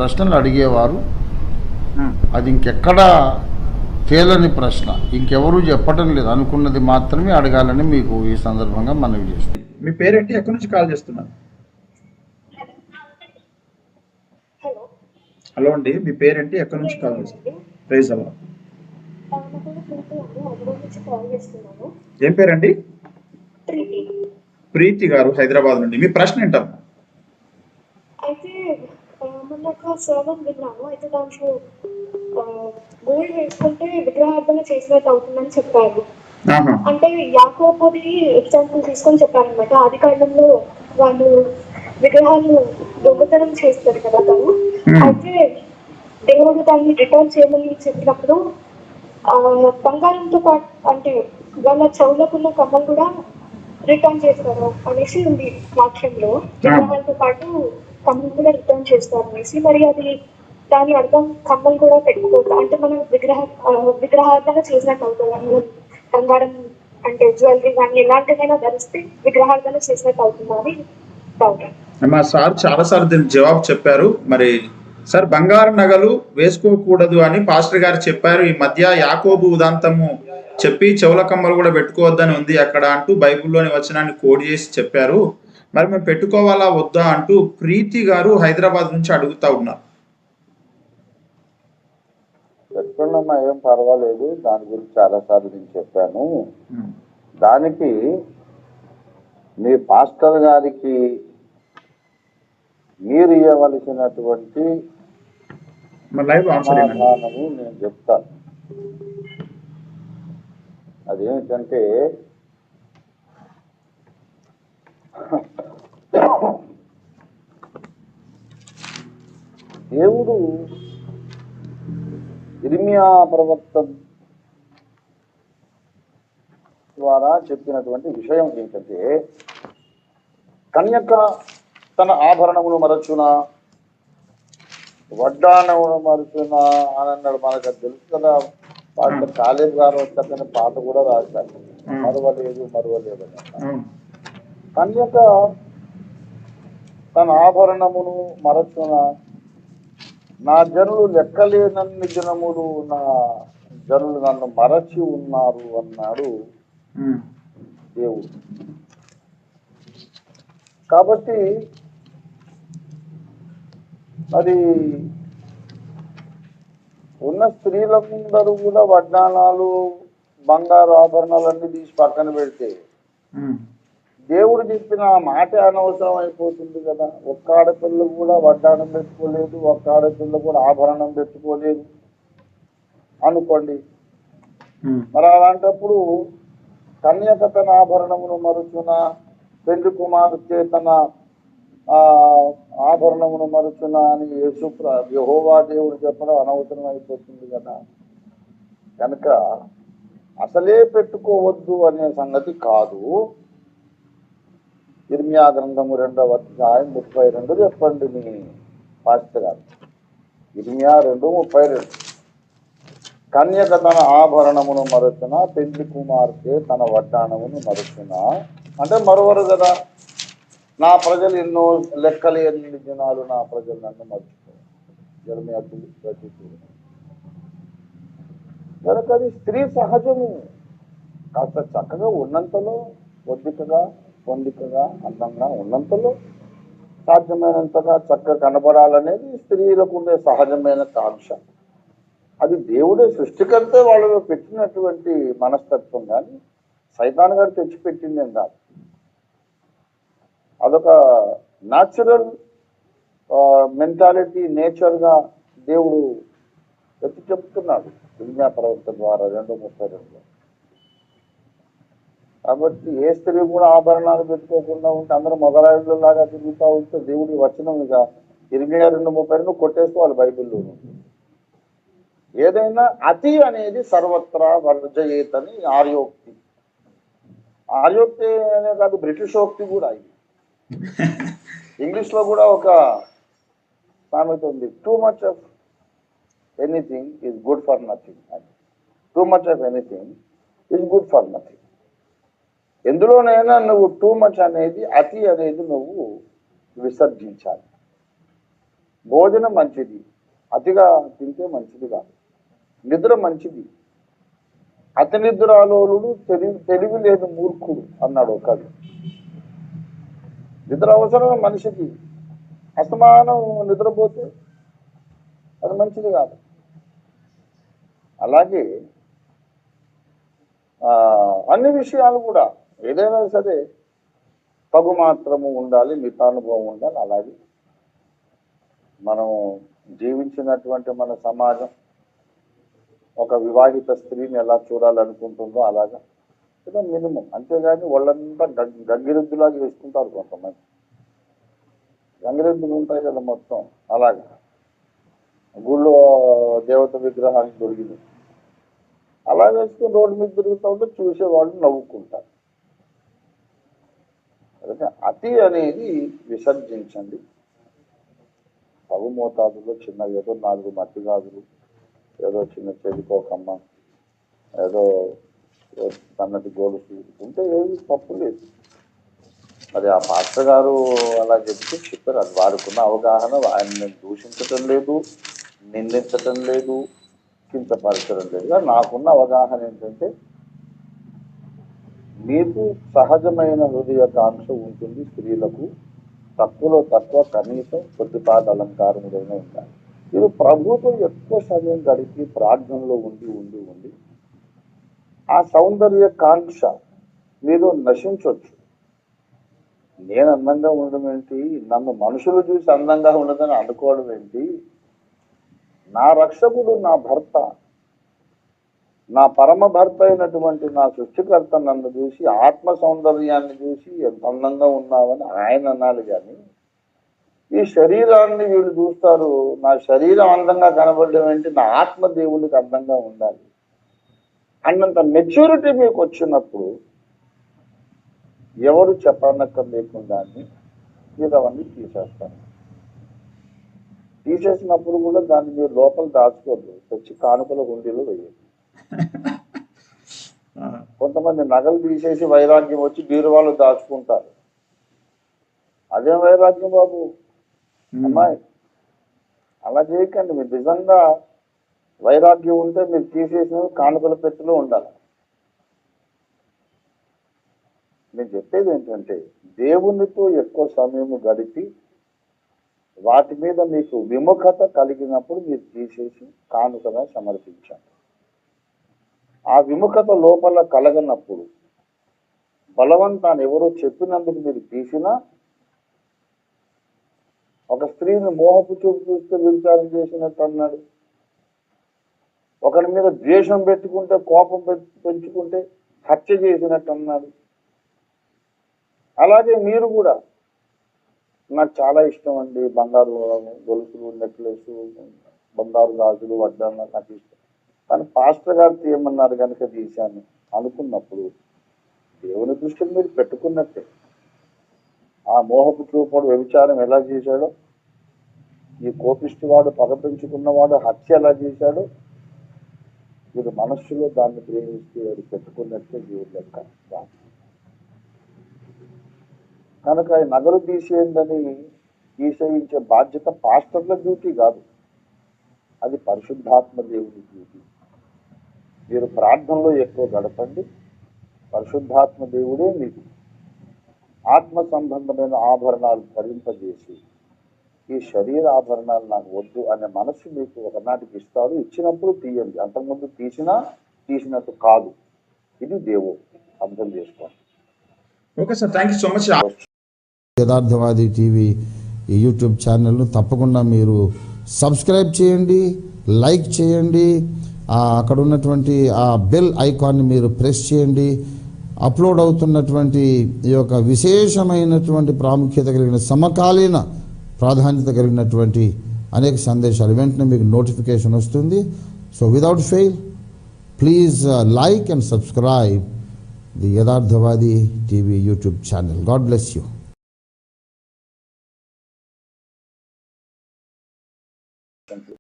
ప్రశ్నలు అడిగేవారు. అది ఇంకెక్కడా తేలని ప్రశ్న, ఇంకెవరూ చెప్పటం లేదు, అనుకున్నది మాత్రమే అడగాలని మీకు ఈ సందర్భంగా మనవి చేస్తున్నాను. మీ పేరేంటి, ఎక్కడి నుంచి కాల్ చేస్తున్నారు? హలో అండి, మీ పేరేంటి, ఎక్కడి నుంచి కాల్ చేస్తున్నారు? ప్రైజ్ అలా. ఏం పేరండి? ప్రీతి గారు, హైదరాబాద్ నుండి. మీ ప్రశ్న ఏంటమ్మా? అయితే మొన్న ఒక సర్వన్ విన్నాను. అయితే దాంట్లో గోల్డ్ వేసుకుంటే విగ్రహార్థన చేసినట్టు అవుతుందని చెప్పారు. అంటే యాకోబుని ఎగ్జాంపుల్ తీసుకొని చెప్పారనమాట. ఆది కాలంలో వాళ్ళు విగ్రహాలు దొంగతనం చేస్తారు కదా తను. అయితే దేవుడు దాన్ని రిటర్న్ చేయమని చెప్పినప్పుడు బంగారంతో పాటు అంటే వాళ్ళ చెవులకున్న కమ్మలు కూడా రిటర్న్ చేస్తారు అనేసి ఉంది వాక్యంలో. విగ్రహాలతో పాటు కమ్మలు కూడా రిటర్న్ చేస్తారు అనేసి. మరి అది దాని అర్థం కమ్మలు కూడా పెట్టుకోవద్దు అంటే మనం విగ్రహార్థన చేసినట్టు అవుతుంది. బంగారం అంటే జ్యువెలరీ కానీ ఎలాంటిదైనా ధరిస్తే విగ్రహార్థన చేసినట్టు అవుతుందా అని డౌట్. మా సార్ చాలా సార్లు దీనికి జవాబు చెప్పారు. మరి సార్, బంగారు నగలు వేసుకోకూడదు అని పాస్టర్ గారు చెప్పారు. ఈ మధ్య యాకోబు ఉదాంతము చెప్పి చెవుల కమ్మలు కూడా పెట్టుకోవద్దని ఉంది అక్కడ అంటూ బైబిల్లోని వచనాన్ని కోడ్ చేసి చెప్పారు. మరి మేము పెట్టుకోవాలా వద్దా అంటూ ప్రీతి గారు హైదరాబాద్ నుంచి అడుగుతా ఉన్నారు. పెట్టుకున్నామా, ఏం పర్వాలేదు. దాని గురించి చాలాసార్లు నేను చెప్పాను. దానికి మీ పాస్టర్ గారికి మీరు ఇవ్వవలసినటువంటి సమాధానము నేను చెప్తాను. అదేమిటంటే, దేవుడు ఇర్మియా ప్రవక్త ద్వారా చెప్పినటువంటి విషయం ఏంటంటే, కన్యక తన ఆభరణమును మరచునా, వడ్డానమును మరచునా అని అన్నాడు. మనకు అది తెలుసు కదా. పాస్టర్ కాలేజ్ గారు వచ్చాకనే పాట కూడా రాశారు, మరవలేదు మరవలేదు అని. కన్యక తన ఆభరణమును మరచున, నా జనులు లెక్కలేనన్ని జనములు నా జనులు నన్ను మరచి ఉన్నారు అన్నాడు దేవుడు. కాబట్టి మరి ఉన్న స్త్రీలందరూ కూడా వడ్డానాలు బంగారు ఆభరణాలన్నీ తీసి పక్కన పెడితే దేవుడు చెప్పిన మాట అనవసరం అయిపోతుంది కదా. ఒక్క ఆడపిల్ల కూడా వడ్డానం పెట్టుకోలేదు, ఒక్క ఆడపిల్ల కూడా ఆభరణం పెట్టుకోలేదు అనుకోండి. మరి అలాంటప్పుడు కన్యక తన ఆభరణమును మరుచున, పెళ్లి కుమార్తె తన ఆభరణమును మరుచున అని యెహోవా దేవుడు చెప్పడం అనవసరం అయిపోతుంది కదా. కనుక అసలే పెట్టుకోవద్దు అనే సంగతి కాదు. ఇర్మియా గ్రంథము 2వ అధ్యాయం 32 చెప్పండి మీ పాస్టర్ గారు. ఇర్మియా 2:32. కన్యక తన ఆభరణమును మరచున, పెళ్లి కుమార్తె తన వడ్డాణమును మరచున అంటే మరొవరు కదా. నా ప్రజలు ఎన్నో లెక్కలేని జనాలు, నా ప్రజలు నన్ను మర్చిపోయారు. ఇర్మియా 2:32. కనుక అది స్త్రీ సహజము. కాస్త చక్కగా ఉన్నంతలో, పొందికగా అందంగా ఉన్నంతలో, సాధ్యమైనంతగా చక్కగా కనబడాలనేది స్త్రీలకు ఉండే సహజమైన కాంక్ష. అది దేవుడే సృష్టికర్తే వాళ్ళలో పెట్టినటువంటి మనస్తత్వం, కానీ సైతాన్ గారు తెచ్చిపెట్టిందేం కాదు. అదొక న్యాచురల్ మెంటాలిటీ, నేచర్గా దేవుడు ఎత్తి చెప్తున్నాడు ఇర్మియా ప్రవక్త ద్వారా 2:32. కాబట్టి ఏ స్త్రీ కూడా ఆభరణాలు పెట్టుకోకుండా ఉంటే అందరూ మొగరాయిలాగా తిరుగుతూ ఉంటే దేవుడి వచనం ఇక ఇర్మియా 2:32 కొట్టేసుకోవాలి బైబిల్లో. ఏదైనా అతి అనేది సర్వత్రా వర్జయేతని ఆర్యోక్తి. ఆర్యోక్తి అనే కాదు, బ్రిటిషోక్తి కూడా. ఇది ఇంగ్లీష్లో కూడా ఒక సామెత ఉంది, too much of anything is good for nothing. Too much of anything is good for nothing. ఎందులోనైనా నువ్వు టూ మచ్ అనేది, అతి అనేది నువ్వు విసర్జించాలి. భోజనం మంచిది, అతిగా తింటే మంచిది కాదు. నిద్ర మంచిది, అతి నిద్రాలోలుడు తెలివి లేదు మూర్ఖుడు అన్నాడు కవి. నిద్ర అవసరం మనిషికి, అసమానం నిద్రపోతే అది మంచిది కాదు. అలాగే అన్ని విషయాలు కూడా ఏదైనా సరే తగు మాత్రము ఉండాలి, మితానుభవం ఉండాలి. అలాగే మనం జీవించినటువంటి మన సమాజం ఒక వివాహిత స్త్రీని ఎలా చూడాలనుకుంటుందో అలాగా ఏదో మినిమం, అంతేగాని వాళ్ళంతా గంగిరెద్దులాగా వేసుకుంటారు కొంతమంది. గంగిరెద్దులు ఉంటాయి కదా మొత్తం, అలాగా గుళ్ళో దేవత విగ్రహానికి దొరికింది అలా వేసుకుని రోడ్డు మీద తిరుగుతూ ఉంటే చూసేవాళ్ళు నవ్వుకుంటారు. అందుకే అతి అనేది విసర్జించండి. తగు మోతాదులో చిన్న ఏదో 4 మట్టి గాజులు, ఏదో చిన్న చెవికోకమ్మ, ఏదో సన్నటి గోలుసు ఉంటే ఏది తప్పు లేదు. మరి ఆ పాస్టర్ గారు అలా చెప్తే చెప్పారు, అది వాడుకున్న అవగాహన. ఆయన దూషించటం లేదు, నిందించటం లేదు, కించపరచడం లేదు. నాకున్న అవగాహన ఏంటంటే మీకు సహజమైన హృదయకాంక్ష ఉంటుంది. స్త్రీలకు తక్కువలో తక్కువ కనీసం కొద్దిపాటి అలంకారములైనా ఉండాలి. మీరు ప్రభుతో ఎక్కువ సమయం గడిపి ప్రార్థనలో ఉండి ఉండి ఉండి ఆ సౌందర్య కాంక్ష మీరు నశించవచ్చు. నేను అందంగా ఉండడం ఏంటి, నన్ను మనుషులు చూసి అందంగా ఉండదని అనుకోవడం ఏంటి, నా రక్షకుడు నా భర్త, నా పరమ భర్త అయినటువంటి నా సృష్టికర్త నన్ను చూసి ఆత్మ సౌందర్యాన్ని చూసి ఎంత అందంగా ఉన్నావని ఆయన అనాలి. కానీ ఈ శరీరాన్ని వీళ్ళు చూస్తారు, నా శరీరం అందంగా కనబడడం ఏంటి, నా ఆత్మ దేవునికి అందంగా ఉండాలి అన్నంత మెచ్యూరిటీ మీకు వచ్చినప్పుడు ఎవరు చెప్పనక్కర్ లేకుండా మీరు అవన్నీ తీసేస్తారు. తీసేసినప్పుడు కూడా దాన్ని మీరు లోపల దాచుకోవద్దు, తెచ్చి కానుకల గుండీలో వేయదు. కొంతమంది నగలు తీసేసి వైరాగ్యం వచ్చి బీరువాళ్ళు దాచుకుంటారు. అదేం వైరాగ్యం బాబు, అమ్మాయి అలా చేయకండి. మీరు నిజంగా వైరాగ్యం ఉంటే మీరు తీసేసిన కానుకల పెట్టెలో ఉండాలి. నేను చెప్పేది ఏంటంటే దేవునితో ఎక్కువ సమయం గడిపి వాటి మీద మీకు విముఖత కలిగినప్పుడు మీరు తీసేసి కానుకగా సమర్పించండి. ఆ విముఖత లోపల కలగనప్పుడు బలవంతాన్ని ఎవరో చెప్పినందుకు మీరు తీసినా, ఒక స్త్రీని మోహపు చూపు చూస్తే వ్యభిచారం చేసినట్టు అన్నాడు, ఒకరి మీద ద్వేషం పెట్టుకుంటే కోపం పెంచుకుంటే హత్య చేసినట్టు అన్నాడు. అలాగే మీరు కూడా నాకు చాలా ఇష్టం అండి బంగారు గొలుసులు, నెక్లెస్, బంగారు గాజులు, వడ్డాలు నాకు ఇష్టం, కానీ పాస్టర్ గారు తీయమన్నారు కనుక తీశాను అనుకున్నప్పుడు దేవుని దృష్టిని మీరు పెట్టుకున్నట్టే. ఆ మోహపు చూపుడు వ్యభిచారం ఎలా చేశాడో, ఈ కోపిష్టి వాడు పగ పెంచుకున్నవాడు హత్య ఎలా చేశాడో, మీరు మనస్సులో దాన్ని ప్రేమిస్తే అది పెట్టుకున్నట్టే దేవుడు లెక్క. కనుక ఈ నగలు తీసేయందని తీసేయించే బాధ్యత పాస్టర్ల డ్యూటీ కాదు, అది పరిశుద్ధాత్మ దేవుని డ్యూటీ. మీరు ప్రార్థనలో ఎక్కువ గడపండి, పరిశుద్ధాత్మ దేవుడే మీకు ఆత్మ సంబంధమైన ఆభరణాలు ధరింపజేసి ఈ శరీర ఆభరణాలు నాకు వద్దు అనే మనస్సు మీకు ఒకనాటికి ఇస్తాడు. ఇచ్చినప్పుడు తీయండి, అంతకుముందు తీసినట్టు కాదు. ఇది దేవుడు అర్థం చేసుకోండి. Okay sir, thank you so much. Yatharthavadi TV ఈ యూట్యూబ్ ఛానల్ను తప్పకుండా మీరు సబ్స్క్రైబ్ చేయండి, లైక్ చేయండి, అక్కడ ఉన్నటువంటి ఆ బెల్ ఐకాన్ని మీరు ప్రెస్ చేయండి. అప్లోడ్ అవుతున్నటువంటి ఈ యొక్క విశేషమైనటువంటి ప్రాముఖ్యత కలిగిన సమకాలీన ప్రాధాన్యత కలిగినటువంటి అనేక సందేశాలు వెంటనే మీకు నోటిఫికేషన్ వస్తుంది. So without fail please like and subscribe the Yatharthavadi TV YouTube channel. God bless you.